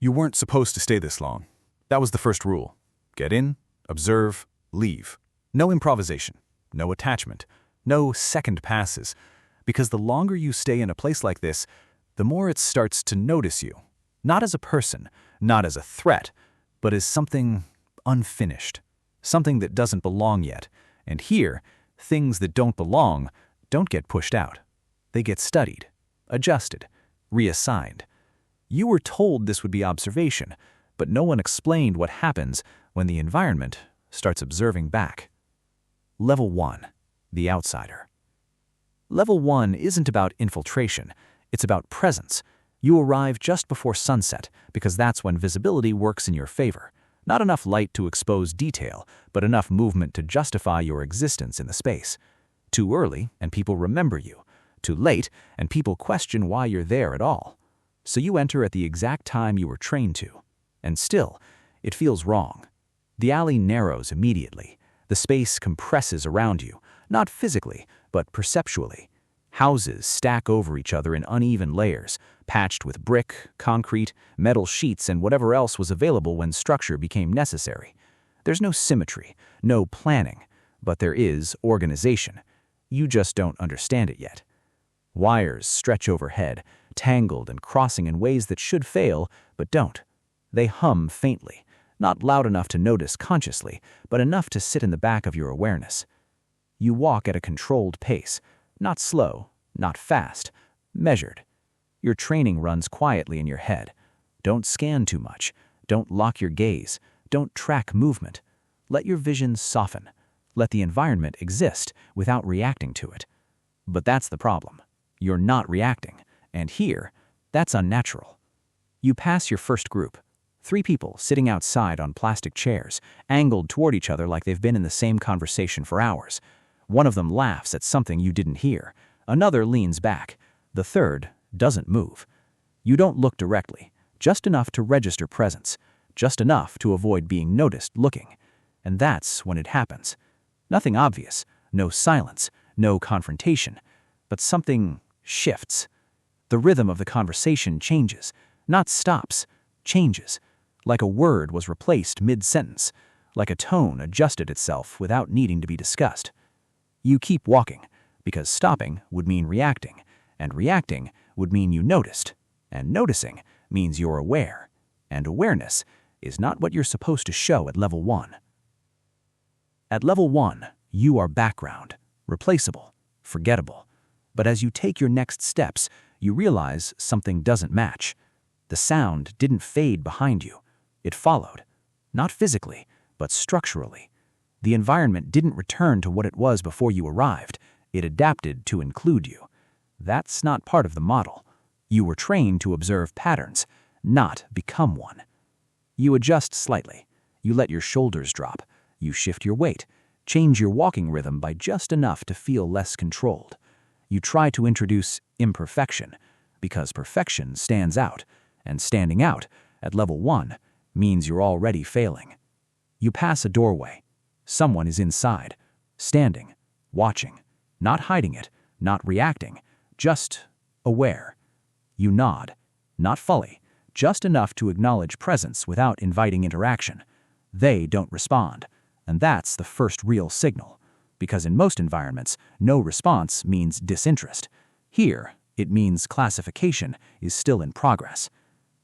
You weren't supposed to stay this long. That was the first rule. Get in, observe, leave. No improvisation, no attachment, no second passes. Because the longer you stay in a place like this, the more it starts to notice you. Not as a person, not as a threat, but as something unfinished. Something that doesn't belong yet. And here, things that don't belong don't get pushed out. They get studied, adjusted, reassigned. You were told this would be observation, but no one explained what happens when the environment starts observing back. Level 1. The outsider. Level 1 isn't about infiltration, it's about presence. You arrive just before sunset because that's when visibility works in your favor. Not enough light to expose detail, but enough movement to justify your existence in the space. Too early, and people remember you. Too late, and people question why you're there at all. So you enter at the exact time you were trained to. And still, it feels wrong. The alley narrows immediately. The space compresses around you, not physically, but perceptually. Houses stack over each other in uneven layers, patched with brick, concrete, metal sheets, and whatever else was available when structure became necessary. There's no symmetry, no planning, but there is organization. You just don't understand it yet. Wires stretch overhead, tangled and crossing in ways that should fail, but don't. They hum faintly, not loud enough to notice consciously, but enough to sit in the back of your awareness. You walk at a controlled pace, not slow, not fast, measured. Your training runs quietly in your head. Don't scan too much. Don't lock your gaze. Don't track movement. Let your vision soften. Let the environment exist without reacting to it. But that's the problem. You're not reacting. And here, that's unnatural. You pass your first group. 3 people sitting outside on plastic chairs, angled toward each other like they've been in the same conversation for hours. One of them laughs at something you didn't hear. Another leans back. The third doesn't move. You don't look directly, just enough to register presence, just enough to avoid being noticed looking. And that's when it happens. Nothing obvious, no silence, no confrontation, but something shifts. The rhythm of the conversation changes, not stops, changes, like a word was replaced mid-sentence, like a tone adjusted itself without needing to be discussed. You keep walking, because stopping would mean reacting, and reacting would mean you noticed, and noticing means you're aware, and awareness is not what you're supposed to show at level 1. At level 1, you are background, replaceable, forgettable. But as you take your next steps, you realize something doesn't match. The sound didn't fade behind you. It followed, not physically, but structurally. The environment didn't return to what it was before you arrived. It adapted to include you. That's not part of the model. You were trained to observe patterns, not become one. You adjust slightly. You let your shoulders drop. You shift your weight. Change your walking rhythm by just enough to feel less controlled. You try to introduce imperfection, because perfection stands out, and standing out at level 1 means you're already failing. You pass a doorway. Someone is inside, standing, watching, not hiding it, not reacting, just aware. You nod, not fully, just enough to acknowledge presence without inviting interaction. They don't respond, and that's the first real signal, because in most environments, no response means disinterest. Here, it means classification is still in progress.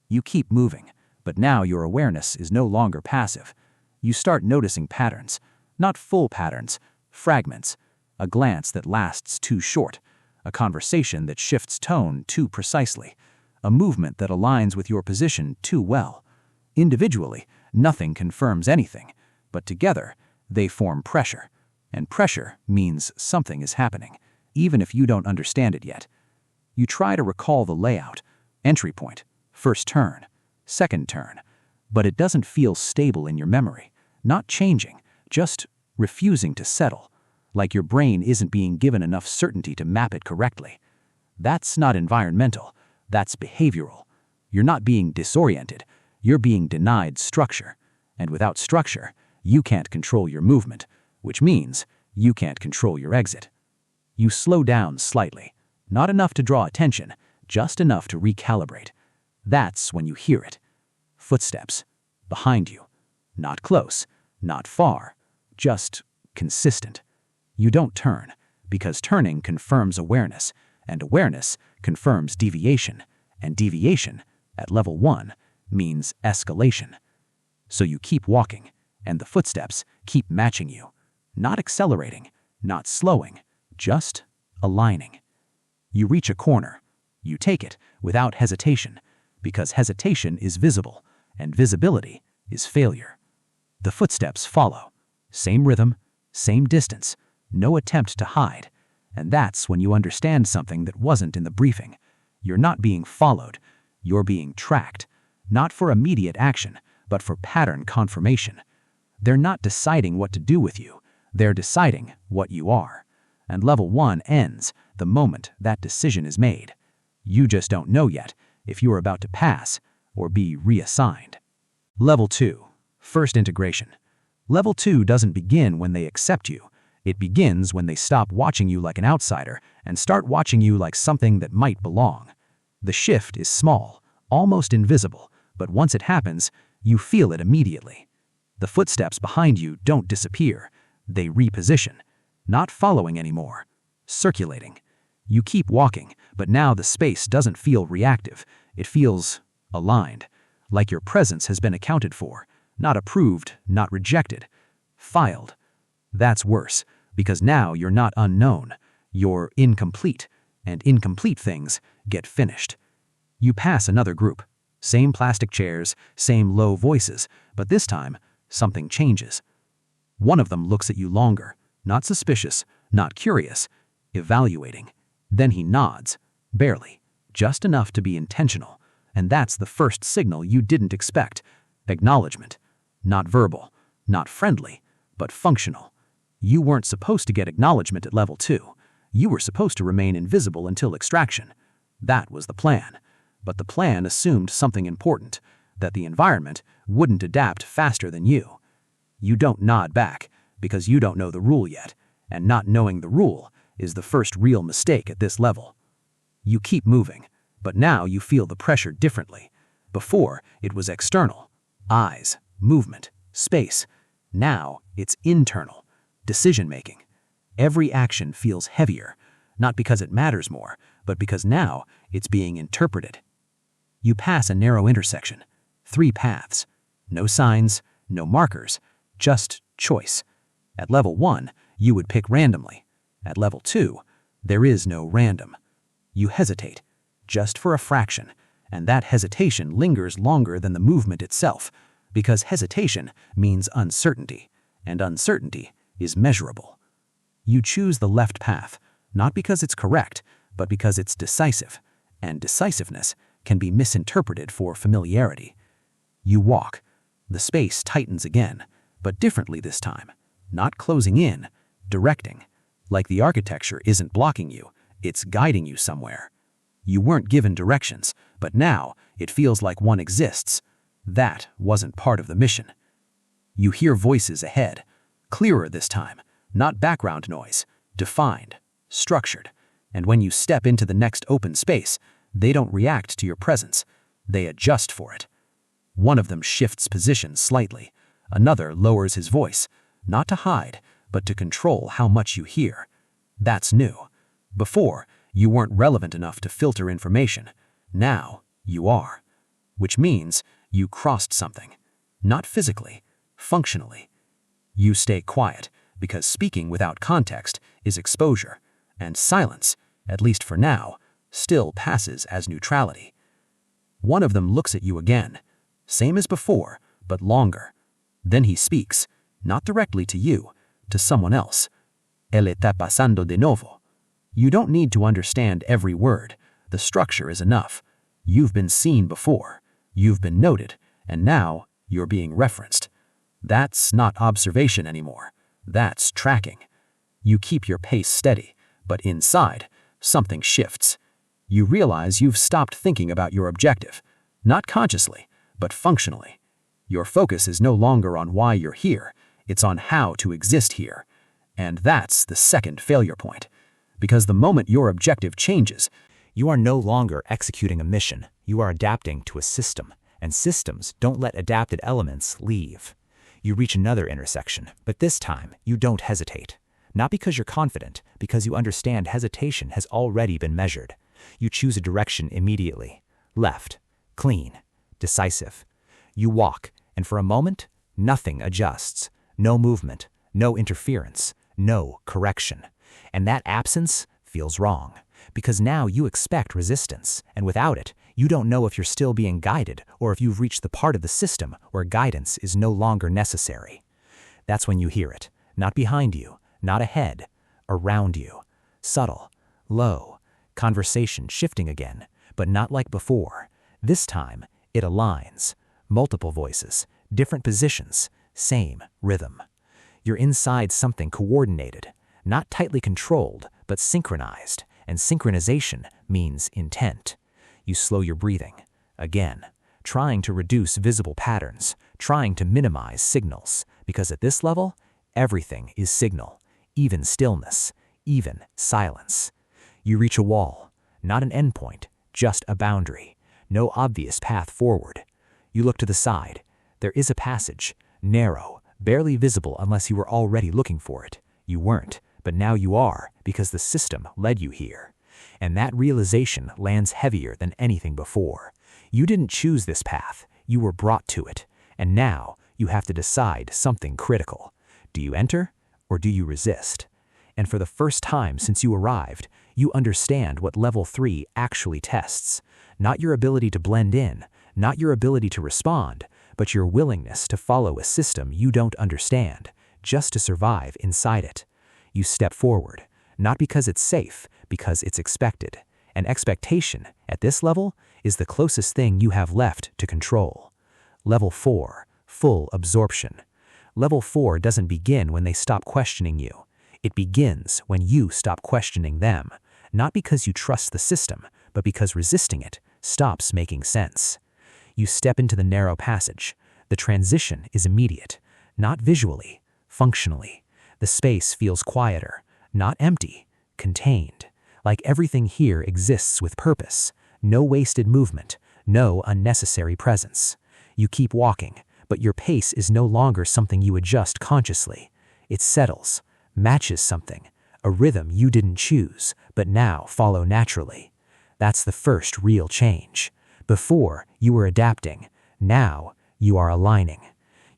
You keep moving, but now your awareness is no longer passive. You start noticing patterns, not full patterns, fragments, a glance that lasts too short, a conversation that shifts tone too precisely, a movement that aligns with your position too well. Individually, nothing confirms anything, but together, they form pressure. And pressure means something is happening, even if you don't understand it yet. You try to recall the layout, entry point, first turn, second turn, but it doesn't feel stable in your memory, not changing, just refusing to settle, like your brain isn't being given enough certainty to map it correctly. That's not environmental, that's behavioral. You're not being disoriented, you're being denied structure. And without structure, you can't control your movement, which means you can't control your exit. You slow down slightly, not enough to draw attention, just enough to recalibrate. That's when you hear it. Footsteps. Behind you. Not close, not far, just consistent. You don't turn, because turning confirms awareness, and awareness confirms deviation, and deviation, at level 1, means escalation. So you keep walking, and the footsteps keep matching you. Not accelerating, not slowing, just aligning. You reach a corner. You take it without hesitation, because hesitation is visible, and visibility is failure. The footsteps follow. Same rhythm, same distance, no attempt to hide. And that's when you understand something that wasn't in the briefing. You're not being followed, you're being tracked. Not for immediate action, but for pattern confirmation. They're not deciding what to do with you, they're deciding what you are. And level 1 ends the moment that decision is made. You just don't know yet if you are about to pass or be reassigned. Level 2. First integration. Level 2 doesn't begin when they accept you. It begins when they stop watching you like an outsider and start watching you like something that might belong. The shift is small, almost invisible, but once it happens, you feel it immediately. The footsteps behind you don't disappear. They reposition. Not following anymore. Circulating. You keep walking, but now the space doesn't feel reactive. It feels aligned, like your presence has been accounted for, not approved, not rejected, filed. That's worse, because now you're not unknown. You're incomplete, and incomplete things get finished. You pass another group. Same plastic chairs, same low voices, but this time, something changes. One of them looks at you longer, not suspicious, not curious, evaluating. Then he nods, barely, just enough to be intentional, and that's the first signal you didn't expect. Acknowledgement. Not verbal, not friendly, but functional. You weren't supposed to get acknowledgement at level 2. You were supposed to remain invisible until extraction. That was the plan. But the plan assumed something important, that the environment wouldn't adapt faster than you. You don't nod back, because you don't know the rule yet, and not knowing the rule is the first real mistake at this level. You keep moving, but now you feel the pressure differently. Before, it was external. Eyes, movement, space. Now, it's internal. Decision-making. Every action feels heavier, not because it matters more, but because now it's being interpreted. You pass a narrow intersection. 3 paths. No signs, no markers, just choice. At level 1, you would pick randomly. At level 2, there is no random. You hesitate, just for a fraction, and that hesitation lingers longer than the movement itself, because hesitation means uncertainty, and uncertainty is measurable. You choose the left path, not because it's correct, but because it's decisive, and decisiveness can be misinterpreted for familiarity. You walk. The space tightens again, but differently this time. Not closing in, directing. Like the architecture isn't blocking you, it's guiding you somewhere. You weren't given directions, but now it feels like one exists. That wasn't part of the mission. You hear voices ahead, clearer this time, not background noise, defined, structured. And when you step into the next open space, they don't react to your presence, they adjust for it. One of them shifts position slightly, another lowers his voice, not to hide, but to control how much you hear. That's new. Before, you weren't relevant enough to filter information. Now, you are. Which means you crossed something. Not physically, functionally. You stay quiet, because speaking without context is exposure, and silence, at least for now, still passes as neutrality. One of them looks at you again, same as before, but longer. Then he speaks, not directly to you, to someone else. Él está pasando de nuevo. You don't need to understand every word. The structure is enough. You've been seen before. You've been noted, and now you're being referenced. That's not observation anymore. That's tracking. You keep your pace steady, but inside, something shifts. You realize you've stopped thinking about your objective, not consciously, but functionally. Your focus is no longer on why you're here, it's on how to exist here. And that's the second failure point. Because the moment your objective changes, You are no longer executing a mission, you are adapting to a system. and systems don't let adapted elements leave. You reach another intersection, but this time you don't hesitate. Not because you're confident, because you understand hesitation has already been measured. You choose a direction immediately. Left, clean, decisive. You walk, and for a moment, nothing adjusts. No movement, no interference, no correction. And that absence feels wrong, because now you expect resistance, and without it, you don't know if you're still being guided or if you've reached the part of the system where guidance is no longer necessary. That's when you hear it, not behind you, not ahead, around you. Subtle, low, conversation shifting again, but not like before. This time, it aligns. Multiple voices, different positions, same rhythm. You're inside something coordinated, not tightly controlled, but synchronized, and synchronization means intent. You slow your breathing, again, trying to reduce visible patterns, trying to minimize signals, because at this level, everything is signal, even stillness, even silence. You reach a wall, not an endpoint, just a boundary, no obvious path forward. You look to the side. There is a passage, narrow, barely visible unless you were already looking for it. You weren't, but now you are, because the system led you here. And that realization lands heavier than anything before. You didn't choose this path, you were brought to it. And now, you have to decide something critical. Do you enter, or do you resist? And for the first time since you arrived, you understand what Level 3 actually tests. Not your ability to blend in, not your ability to respond, but your willingness to follow a system you don't understand, just to survive inside it. You step forward, not because it's safe, because it's expected. And expectation, at this level, is the closest thing you have left to control. Level 4, full absorption. Level 4 doesn't begin when they stop questioning you. It begins when you stop questioning them, not because you trust the system, but because resisting it stops making sense. You step into the narrow passage. The transition is immediate, not visually, functionally. The space feels quieter, not empty, contained. Like everything here exists with purpose. No wasted movement, no unnecessary presence. You keep walking, but your pace is no longer something you adjust consciously. It settles, matches something, a rhythm you didn't choose, but now follow naturally. That's the first real change. Before, you were adapting. Now, you are aligning.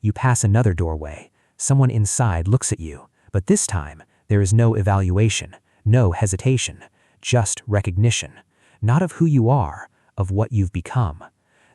You pass another doorway. Someone inside looks at you, but this time, there is no evaluation, no hesitation, just recognition. Not of who you are, of what you've become.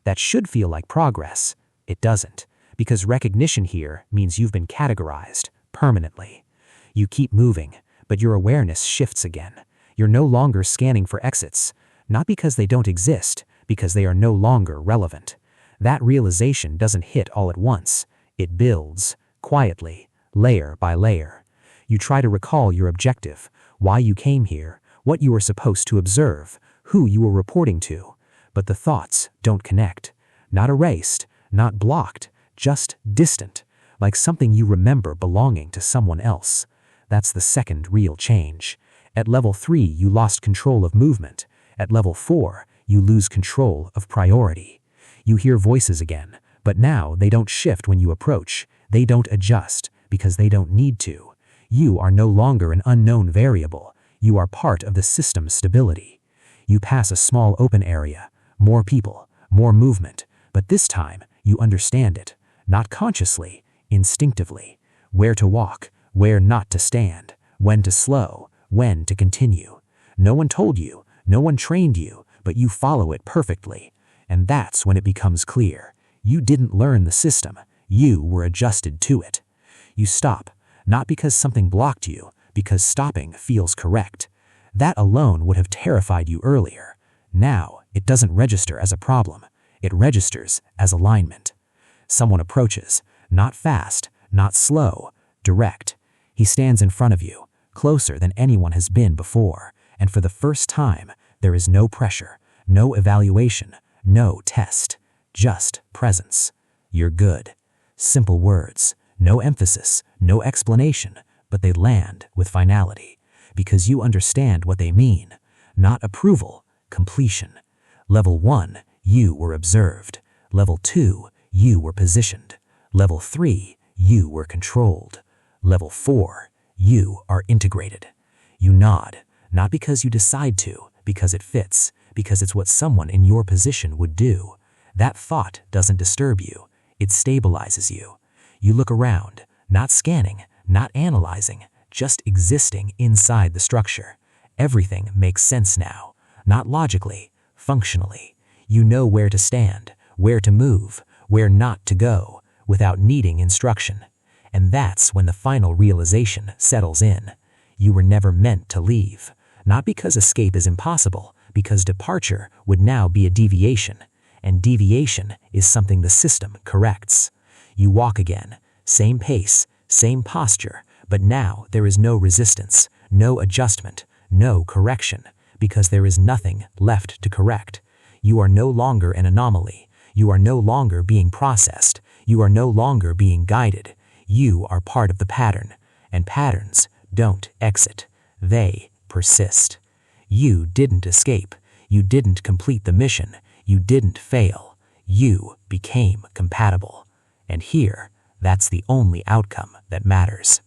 That should feel like progress. It doesn't, because recognition here means you've been categorized permanently. You keep moving, but your awareness shifts again. You're no longer scanning for exits, not because they don't exist, because they are no longer relevant. That realization doesn't hit all at once. It builds, quietly, layer by layer. You try to recall your objective, why you came here, what you were supposed to observe, who you were reporting to. But the thoughts don't connect. Not erased, not blocked, just distant, like something you remember belonging to someone else. That's the second real change. At level 3, you lost control of movement. At level 4, you lose control of priority. You hear voices again, but now they don't shift when you approach. They don't adjust, because they don't need to. You are no longer an unknown variable. You are part of the system's stability. You pass a small open area, more people, more movement, but this time you understand it, not consciously, instinctively. Where to walk, where not to stand, when to slow, when to continue. No one told you, no one trained you, but you follow it perfectly. And that's when it becomes clear. You didn't learn the system, you were adjusted to it. You stop, not because something blocked you, because stopping feels correct. That alone would have terrified you earlier. Now, it doesn't register as a problem. It registers as alignment. Someone approaches, not fast, not slow, direct. He stands in front of you, closer than anyone has been before, and for the first time, there is no pressure, no evaluation, no test, just presence. You're good. Simple words, no emphasis, no explanation, but they land with finality, because you understand what they mean. Not approval, completion. Level 1, you were observed. Level 2, you were positioned. Level 3, you were controlled. Level 4, you are integrated. You nod, not because you decide to, because it fits, because it's what someone in your position would do. That thought doesn't disturb you. It stabilizes you. You look around, not scanning, not analyzing, just existing inside the structure. Everything makes sense now, not logically, functionally. You know where to stand, where to move, where not to go, without needing instruction. And that's when the final realization settles in. You were never meant to leave. Not because escape is impossible, because departure would now be a deviation. And deviation is something the system corrects. You walk again, same pace, same posture, but now there is no resistance, no adjustment, no correction, because there is nothing left to correct. You are no longer an anomaly. You are no longer being processed. You are no longer being guided. You are part of the pattern, and patterns don't exit. They persist. You didn't escape. You didn't complete the mission. You didn't fail. You became compatible. And here, that's the only outcome that matters.